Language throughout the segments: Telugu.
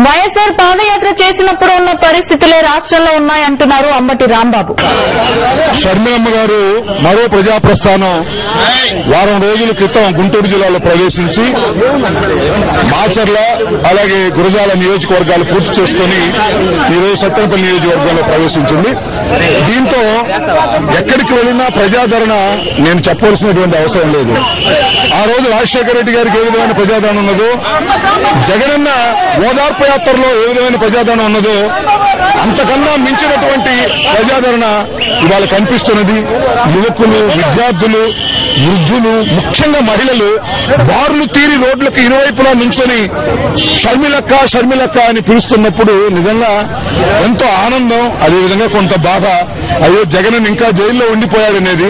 వైఎస్ఆర్ పాదయాత్ర చేసినప్పుడు ఉన్న పరిస్థితులే రాష్ట్రంలో ఉన్నాయంటున్నారు అంబటి రాంబాబు. షర్మిలమ్మ గారు మరో ప్రజా ప్రస్థానం వారం రోజుల క్రితం గుంటూరు జిల్లాలో ప్రవేశించి మాచర్ల అలాగే గురజాల నియోజకవర్గాలు పూర్తి చేసుకుని ఈరోజు సత్తెనపల్లి నియోజకవర్గంలో ప్రవేశించింది. దీంతో ఎక్కడికి వెళ్లినా ప్రజాదరణ నేను చెప్పవలసినటువంటి అవసరం లేదు. ఆ రోజు రాజశేఖర రెడ్డి గారికి ఏ విధమైన ప్రజాదరణ ఉన్నదో, జగనన్న ఓదార్పు యాత్రలో ఏ విధమైన ప్రజాదరణ ఉన్నదో అంతకన్నా మించినటువంటి ప్రజాదరణ ఇవాళ కనిపిస్తున్నది. యువకులు, విద్యార్థులు, వృద్ధులు, ముఖ్యంగా మహిళలు బారులు తీరి రోడ్లకు ఇరువైపులా నుంచొని షర్మిలక్క షర్మిలక్క అని పిలుస్తున్నప్పుడు నిజంగా ఎంతో ఆనందం, అదేవిధంగా కొంత బాధ. అయ్యో జగన్ ఇంకా జైల్లో ఉండిపోయాడనేది.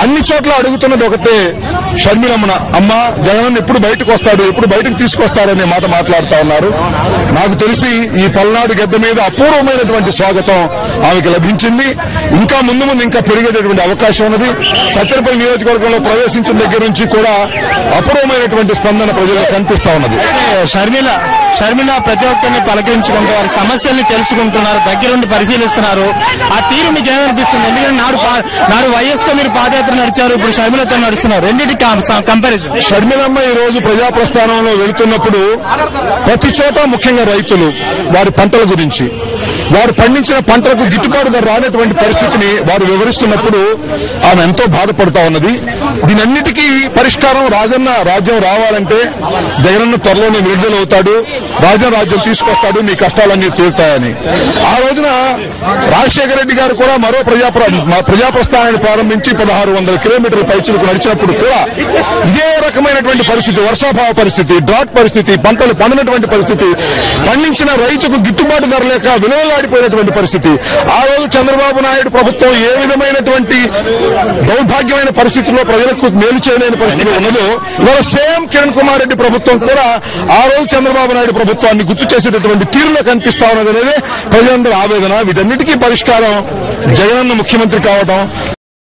అన్ని చోట్ల అడుగుతున్నది ఒకటే, షర్మిలమ్మన అమ్మ జగన్ ఎప్పుడు బయటకు వస్తాడు, ఎప్పుడు బయటకు తీసుకొస్తాడనే మాట మాట్లాడుతా ఉన్నారు. నాకు తెలిసి ఈ పల్నాడు గడ్డ మీద అపూర్వమైనటువంటి స్వాగతం ఆమెకు లభించింది. ఇంకా ముందు ఇంకా పెరిగేటటువంటి అవకాశం ఉన్నది. సత్తెనపల్లి నియోజకవర్గంలో ప్రవేశించిన దగ్గర నుంచి కూడా అపూర్వమైనటువంటి స్పందన ప్రజలకు కనిపిస్తా ఉన్నది. షర్మిల ప్రతి ఒక్కరిని పలకరించుకుంటూ వారి సమస్యల్ని తెలుసుకుంటున్నారు, దగ్గరుండి పరిశీలిస్తున్నారు. ఆ తీరు మీకు ఏమనిపిస్తుంది? ఎందుకంటే నాడు వైఎస్తో మీరు పాదయాత్ర నడిచారు, ఇప్పుడు షర్మిలతో నడుస్తున్నారు. రెండింటి కంపారిజన్. షర్మిలమ్మ ఈ రోజు ప్రజా ప్రస్థానంలో వెళుతున్నప్పుడు ప్రతి చోట ముఖ్యంగా రైతులు వారి పంటల గురించి, వారు పండించిన పంటలకు గిట్టుబాటు ధర రానటువంటి పరిస్థితిని వారు వివరిస్తున్నప్పుడు ఆమె ఎంతో బాధపడతా ఉన్నది. దీనన్నిటికీ పరిష్కారం రాజన్న రాజ్యం రావాలంటే జగనన్న త్వరలోనే విడుదలవుతాడు, రాజన్న రాజ్యం తీసుకొస్తాడు, మీ కష్టాలన్నీ తీరుతాయని. ఆ రోజున రాజశేఖర రెడ్డి గారు కూడా మరో ప్రజా ప్రస్థానాన్ని ప్రారంభించి 1600 కిలోమీటర్ల పైచులకు నడిచినప్పుడు కూడా ఇదే రకమైనటువంటి పరిస్థితి, వర్షాభావ పరిస్థితి, డ్రాట్ పరిస్థితి, పంటలు పండినటువంటి పరిస్థితి, పండించిన రైతుకు గిట్టుబాటు ధర లేక విలువలాడిపోయినటువంటి పరిస్థితి. ఆ రోజు చంద్రబాబు నాయుడు ప్రభుత్వం ఏ విధమైనటువంటి దౌర్భాగ్యమైన పరిస్థితుల్లో ప్రజలకు మేలు చేయలేని పరిస్థితి ఉన్నదో, ఇవాళ సేమ్ కిరణ్ కుమార్ రెడ్డి ప్రభుత్వం కూడా ఆ రోజు చంద్రబాబు నాయుడు ప్రభుత్వాన్ని గుర్తు చేసేటటువంటి తీరులో కనిపిస్తా ఉన్నది అనేది ప్రజలందరూ ఆవేదన. వీటన్నిటికీ పరిష్కారం జగనన్న ముఖ్యమంత్రి కావడం,